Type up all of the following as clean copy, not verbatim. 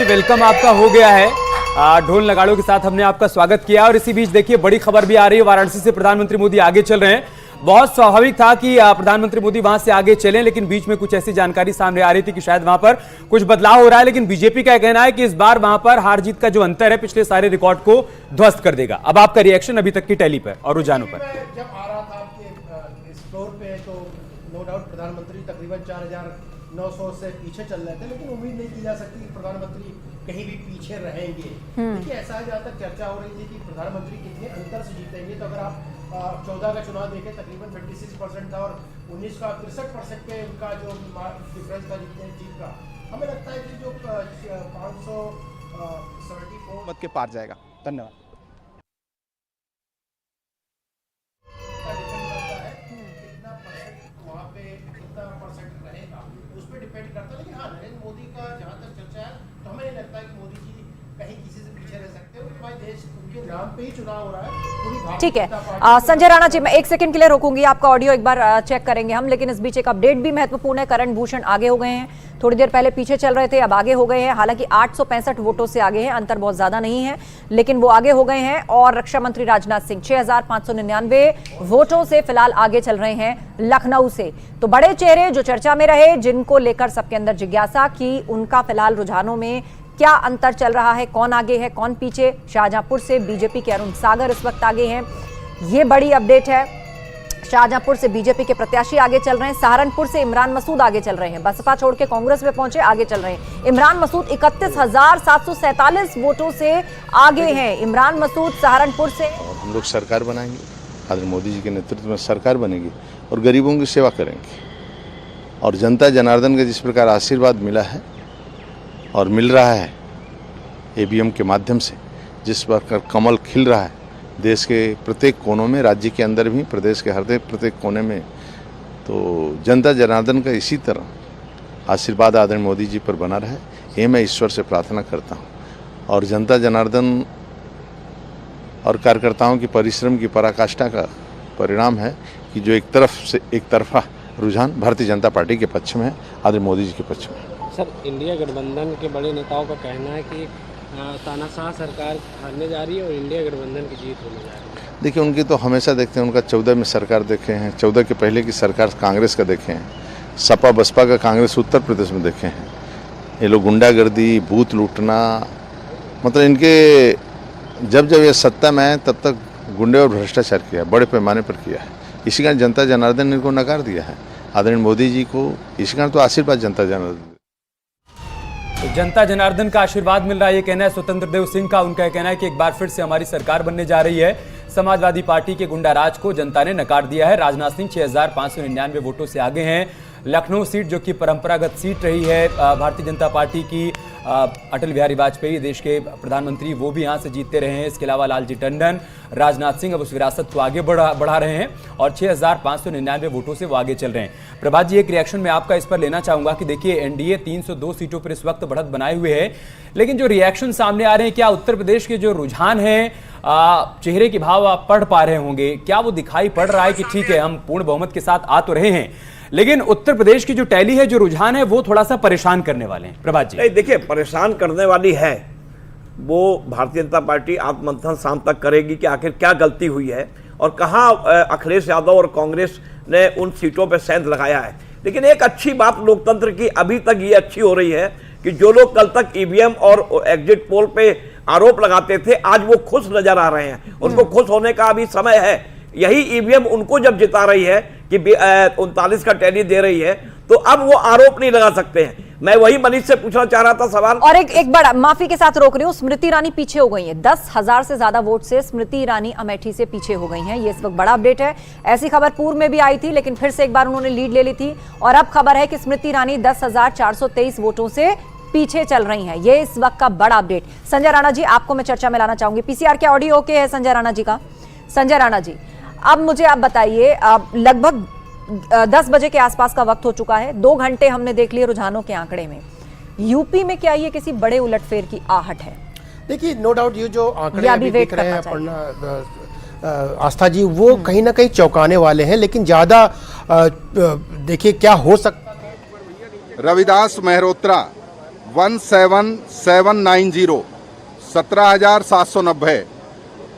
Welcome आपका हो गया है। ढोल नगाड़ों के साथ हमने आपका स्वागत किया और इसी बीच देखिए बड़ी खबर भी आ रही है। वाराणसी से प्रधानमंत्री मोदी आगे चल रहे हैं। बहुत स्वाभाविक था कि प्रधानमंत्री मोदी वहां से आगे चलें, लेकिन बीच में कुछ ऐसी जानकारी सामने आ रही थी कि शायद वहां पर कुछ बदलाव हो रहा है। लेकिन बीजेपी का कहना है कि इस बार वहां पर हार जीत का जो अंतर है पिछले सारे रिकॉर्ड को ध्वस्त कर देगा। अब आपका रिएक्शन अभी तक की टैली पर और रुझानों पर। जब आ रहा था आपके इस फ्लोर पे तो नो डाउट प्रधानमंत्री तकरीबन 4900 से पीछे चल रहे थे, लेकिन उम्मीद नहीं की जा सकती कि प्रधानमंत्री कहीं भी पीछे रहेंगे। देखिए ऐसा जहाँ तक चर्चा हो रही थी कि प्रधानमंत्री कितने अंतर से जीतेंगे, तो अगर आप 14 का चुनाव देखें तकरीबन 56% था और 19 का 63% पे उनका जो डिफरेंस था जीत का। हमें लगता है कि जो 574 मत के पार जाएगा। धन्यवाद। डिपेंड करता है, लेकिन हाँ नरेंद्र मोदी का जहाँ तक चर्चा है तो हमें नहीं लगता है कि मोदी जी कहीं किसी से पीछे रह सकते हैं। भाई देश उनके नाम पे ही चुनाव हो रहा है। ठीक है संजय राणा जी, मैं एक सेकंड के लिए रोकूंगी, आपका ऑडियो एक बार चेक करेंगे हम। लेकिन इस बीच एक अपडेट भी महत्वपूर्ण है। करण भूषण आगे हो गए हैं, थोड़ी देर पहले पीछे चल रहे थे, अब आगे हो गए हैं। हालांकि 865 वोटों से आगे हैं, अंतर बहुत ज्यादा नहीं है, लेकिन वो आगे हो गए हैं। और रक्षा मंत्री राजनाथ सिंह 6599 वोटों से फिलहाल आगे चल रहे हैं लखनऊ से। तो बड़े चेहरे जो चर्चा में रहे, जिनको लेकर सबके अंदर जिज्ञासा की, उनका फिलहाल रुझानों में क्या अंतर चल रहा है, कौन आगे है कौन पीछे। शाहजहांपुर से बीजेपी के अरुण सागर इस वक्त आगे हैं, ये बड़ी अपडेट है। शाहजहांपुर से बीजेपी के प्रत्याशी आगे चल रहे हैं। सहारनपुर से इमरान मसूद आगे चल रहे हैं, बसपा छोड़ के कांग्रेस में पहुंचे, आगे चल रहे हैं। इमरान मसूद 31,747 वोटों से आगे हैं। इमरान मसूद सहारनपुर से। और हम लोग सरकार बनाएंगे, आदरणीय मोदी जी के नेतृत्व में सरकार बनेगी और गरीबों की सेवा करेंगे। और जनता जनार्दन का जिस प्रकार आशीर्वाद मिला है और मिल रहा है ईवीएम के माध्यम से, जिस प्रकार कमल खिल रहा है देश के प्रत्येक कोनों में, राज्य के अंदर भी, प्रदेश के हर प्रत्येक कोने में, तो जनता जनार्दन का इसी तरह आशीर्वाद आदरणीय मोदी जी पर बना रहे, ये मैं ईश्वर से प्रार्थना करता हूँ। और जनता जनार्दन और कार्यकर्ताओं की परिश्रम की पराकाष्ठा का परिणाम है कि जो एक तरफा रुझान भारतीय जनता पार्टी के पक्ष में है, आदरणीय मोदी जी के पक्ष में। सर, इंडिया गठबंधन के बड़े नेताओं का कहना है कि तानाशाह सरकार हारने जा रही है और इंडिया गठबंधन की जीत होने जा रही है। देखिए उनकी तो हमेशा देखते हैं, उनका 14 में सरकार देखे हैं, 14 के पहले की सरकार कांग्रेस का देखे हैं, सपा बसपा का कांग्रेस उत्तर प्रदेश में देखे हैं। ये लोग गुंडागर्दी, बूथ लूटना, मतलब इनके जब ये सत्ता में आए तब तक गुंडे और भ्रष्टाचार किया, बड़े पैमाने पर किया है। इसी कारण जनता जनार्दन ने इनको नकार दिया है, आदरणीय मोदी जी को। इसी कारण तो आशीर्वाद जनता जनार्दन। तो जनता जनार्दन का आशीर्वाद मिल रहा है, ये कहना है स्वतंत्र देव सिंह का। उनका कहना है कि एक बार फिर से हमारी सरकार बनने जा रही है। समाजवादी पार्टी के गुंडा राज को जनता ने नकार दिया है। राजनाथ सिंह 6599 वोटों से आगे हैं। लखनऊ सीट जो कि परंपरागत सीट रही है भारतीय जनता पार्टी की, अटल बिहारी वाजपेयी देश के प्रधानमंत्री, वो भी यहाँ से जीतते रहे हैं। इसके अलावा लालजी टंडन, राजनाथ सिंह अब उस विरासत को आगे बढ़ा रहे हैं और 6599 वोटों से वो आगे चल रहे हैं। प्रभात जी, एक रिएक्शन मैं आपका इस पर लेना चाहूंगा कि देखिए एनडीए 302 सीटों पर इस वक्त बढ़त बनाए हुए है, लेकिन जो रिएक्शन सामने आ रहे हैं, क्या उत्तर प्रदेश के जो रुझान है, चेहरे के भाव आप पढ़ पा रहे होंगे, क्या वो दिखाई पड़ रहा है कि ठीक है हम पूर्ण बहुमत के साथ आ तो रहे हैं, लेकिन उत्तर प्रदेश की जो टैली है, जो रुझान है, वो थोड़ा सा परेशान करने वाले हैं? प्रभात जी। नहीं, देखिए परेशान करने वाली है वो भारतीय जनता पार्टी आत्ममंथन शाम तक करेगी कि आखिर क्या गलती हुई है और कहां अखिलेश यादव और कांग्रेस ने उन सीटों पर सेंध लगाया है। लेकिन एक अच्छी बात लोकतंत्र की अभी तक ये अच्छी हो रही है कि जो लोग कल तक ईवीएम और एग्जिट पोल पे आरोप लगाते थे, आज वो खुश नजर आ रहे हैं। उनको खुश होने का अभी समय है। यही ईवीएम उनको जब जिता रही है कि 39 का टैली दे रही है, तो अब वो आरोप नहीं लगा सकते हैं। मैं वही मनीष से पूछना चाह रहा था सवाल। और एक बड़ा माफी के साथ रोक रही हूँ, स्मृति ईरानी पीछे हो गई हैं। 10,000 से ज्यादा वोट से स्मृति ईरानी अमेठी से पीछे हो गई हैं। ये इस वक्त बड़ा अपडेट है। ऐसी खबर पूर्व में भी आई थी, लेकिन फिर से एक बार उन्होंने लीड ले ली थी और अब खबर है कि स्मृति ईरानी 10,423 वोटों से पीछे चल रही हैं। ये इस वक्त का बड़ा अपडेट। संजय राणा जी, आपको मैं चर्चा में लाना चाहूंगी। पीसीआर के ऑडियो ओके है संजय राणा जी का? संजय राणा जी, अब मुझे आप बताइए, लगभग 10 बजे के आसपास का वक्त हो चुका है। 2 घंटे हमने देख लिए रुझानों के आंकड़े में। यूपी में क्या ये किसी बड़े उलटफेर की आहट है? देखिए नो डाउट ये जो आंकड़े अभी दिख रहे हैं आस्था जी, वो कहीं ना कहीं चौंकाने वाले हैं, लेकिन ज्यादा देखिए क्या हो सकता है। रविदास मेहरोत्रा 17790 17,790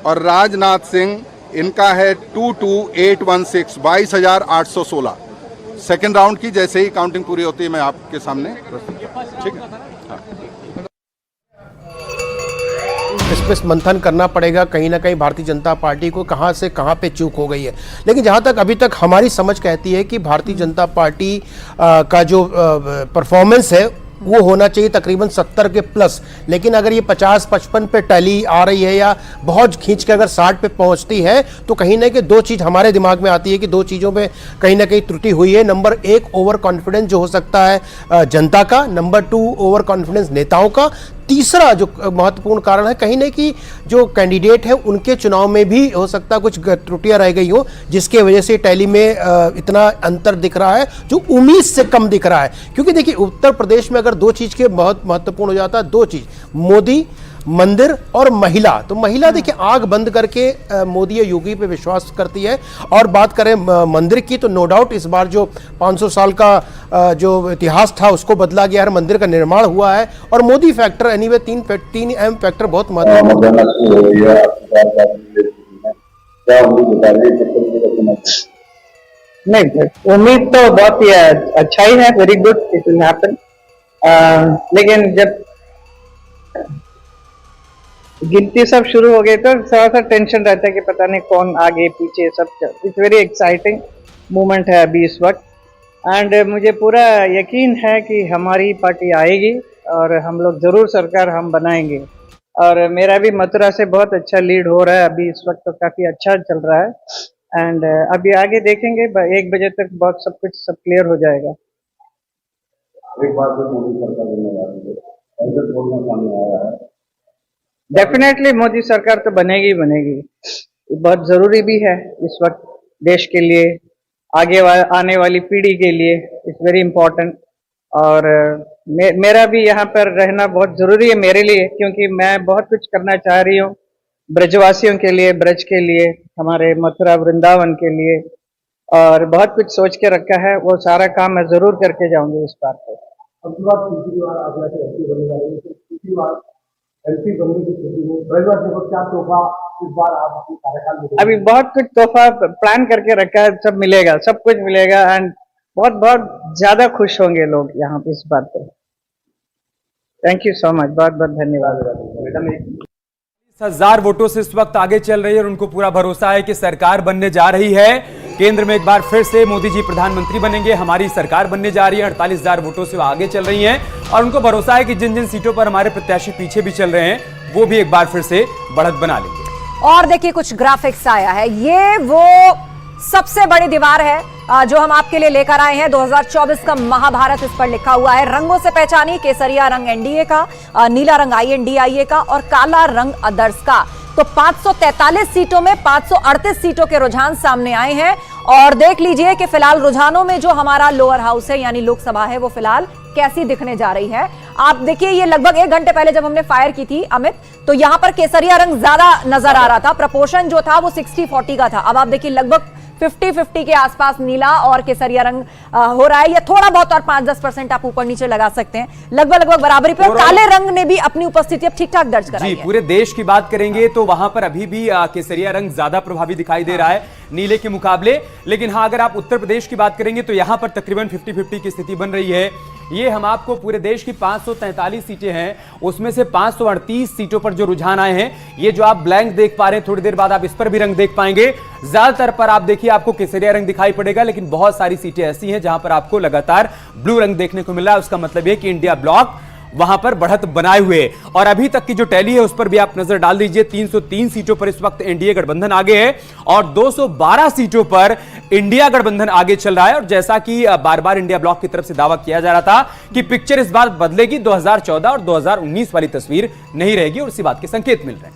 और राजनाथ सिंह इनका है 22,816 22,816। सेकेंड राउंड की जैसे ही काउंटिंग पूरी होती है मैं आपके सामने ठीक है। इसमें मंथन करना पड़ेगा कहीं ना कहीं भारतीय जनता पार्टी को कहां से कहां पे चूक हो गई है। लेकिन जहां तक अभी तक हमारी समझ कहती है कि भारतीय जनता पार्टी का जो परफॉर्मेंस है वो होना चाहिए तकरीबन 70 के प्लस, लेकिन अगर ये 50-55 पे टैली आ रही है या बहुत खींच के अगर 60 पे पहुंचती है तो कहीं ना कहीं दो चीज़ हमारे दिमाग में आती है कि दो चीज़ों में कहीं ना कहीं त्रुटि हुई है। नंबर एक, ओवर कॉन्फिडेंस जो हो सकता है जनता का। नंबर टू, ओवर कॉन्फिडेंस नेताओं का। तीसरा जो महत्वपूर्ण कारण है कहीं ना कहीं जो कैंडिडेट है उनके चुनाव में भी हो सकता है कुछ त्रुटियां रह गई हो, जिसके वजह से टैली में इतना अंतर दिख रहा है जो उम्मीद से कम दिख रहा है। क्योंकि देखिए उत्तर प्रदेश में अगर दो चीज़ के बहुत महत्वपूर्ण हो जाता है, दो चीज़, मोदी, मंदिर और महिला। तो महिला देखिए आंख बंद करके मोदी या योगी पे विश्वास करती है। और बात करें मंदिर की तो नो डाउट इस बार जो 500 साल का जो इतिहास था उसको बदला गया है, मंदिर का निर्माण हुआ है। और मोदी फैक्टर एनीवे तीन अहम फैक्टर बहुत महत्वपूर्ण है। नहीं, उम्मीद तो बहुत ही अच्छा ही है, very good, it will happen. लेकिन जब गिनती सब शुरू हो गई तो थोड़ा सा टेंशन रहता है कि पता नहीं कौन आगे पीछे सब। इट्स वेरी एक्साइटिंग मोमेंट है अभी इस वक्त, एंड मुझे पूरा यकीन है कि हमारी पार्टी आएगी और हम लोग जरूर सरकार हम बनाएंगे। और मेरा भी मथुरा से बहुत अच्छा लीड हो रहा है अभी इस वक्त, तो काफी अच्छा चल रहा है। एंड अभी आगे देखेंगे, 1 बजे तक बहुत सब कुछ सब क्लियर हो जाएगा। एक बार फिर मोदी सरकार बनने वाली है, सामने आया है। डेफिनेटली मोदी सरकार तो बनेगी ही बनेगी, बहुत जरूरी भी है इस वक्त देश के लिए, आगे आने वाली पीढ़ी के लिए, इट्स वेरी इम्पोर्टेंट। और मेरा भी यहाँ पर रहना बहुत जरूरी है मेरे लिए, क्योंकि मैं बहुत कुछ करना चाह रही हूँ ब्रजवासियों के लिए, ब्रज के लिए, हमारे मथुरा वृंदावन के लिए, और बहुत कुछ सोच के रखा है। वो सारा काम मैं जरूर करके जाऊंगी इस बार पे। एमपी बनने की स्थिति में ब्रजवासियों को क्या तोहफा इस बार आप अपने कार्यकाल में? अभी बहुत कुछ तोहफा प्लान करके रखा है, सब मिलेगा, सब कुछ मिलेगा। एंड बहुत बहुत ज्यादा खुश होंगे लोग यहाँ पे इस बात पे। थैंक यू सो मच, बहुत बहुत धन्यवाद। मैडम 10,000 वोटों से इस वक्त आगे चल रही है और उनको पूरा भरोसा है कि सरकार बनने जा रही है। केंद्र में एक बार फिर से मोदी जी प्रधानमंत्री बनेंगे, हमारी सरकार बनने जा रही है। 48,000 वोटों से वो आगे चल रही हैं और उनको भरोसा है कि जिन जिन सीटों पर हमारे प्रत्याशी पीछे भी चल रहे हैं वो भी एक बार फिर से बढ़त बना लेंगे। और देखिए कुछ ग्राफिक्स आया है, ये वो सबसे बड़ी दीवार है जो हम आपके लिए लेकर आए हैं। 2024 का महाभारत इस पर लिखा हुआ है। रंगों से पहचानिए, केसरिया रंग एनडीए का, नीला रंग INDIA का और काला रंग अदर्स का। तो 543 सीटों में 538 सीटों के रुझान सामने आए हैं। और देख लीजिए कि फिलहाल रुझानों में जो हमारा लोअर हाउस है यानी लोकसभा है वो फिलहाल कैसी दिखने जा रही है। आप देखिए ये लगभग 1 घंटे पहले जब हमने फायर की थी अमित, तो यहां पर केसरिया रंग ज्यादा नजर आ रहा था, प्रपोर्शन जो था वो 60-40 का था। अब आप देखिए लगभग 50-50 के आसपास नीला और केसरिया रंग हो रहा है। या थोड़ा बहुत और 5-10% आप ऊपर नीचे लगा सकते हैं, लगभग बराबरी पे। काले रंग ने भी अपनी उपस्थिति अब ठीक ठाक दर्ज कराई है। पूरे देश की बात करेंगे तो वहां पर अभी भी केसरिया रंग ज्यादा प्रभावी दिखाई दे रहा है नीले के मुकाबले। लेकिन हाँ, अगर आप उत्तर प्रदेश की बात करेंगे तो यहां पर तकरीबन 50-50 की स्थिति बन रही है। ये हम आपको पूरे देश की 543 सीटें हैं, उसमें से 538 सीटों पर जो रुझान आए हैं, ये जो आप ब्लैंक देख पा रहे हैं, थोड़ी देर बाद आप इस पर भी रंग देख पाएंगे। ज्यादातर पर आप देखिए आपको केसरिया रंग दिखाई पड़ेगा, लेकिन बहुत सारी सीटें ऐसी हैं जहां पर आपको लगातार ब्लू रंग देखने को मिल रहा है। उसका मतलब है कि इंडिया ब्लॉक वहां पर बढ़त बनाए हुए। और अभी तक की जो टैली है उस पर भी आप नजर डाल दीजिए। 303 सीटों पर इस वक्त एनडीए गठबंधन आगे है और 212 सीटों पर इंडिया गठबंधन आगे चल रहा है। और जैसा कि बार बार इंडिया ब्लॉक की तरफ से दावा किया जा रहा था कि पिक्चर इस बार बदलेगी, 2014 और 2019 वाली तस्वीर नहीं रहेगी, और इसी बात के संकेत मिल रहे हैं।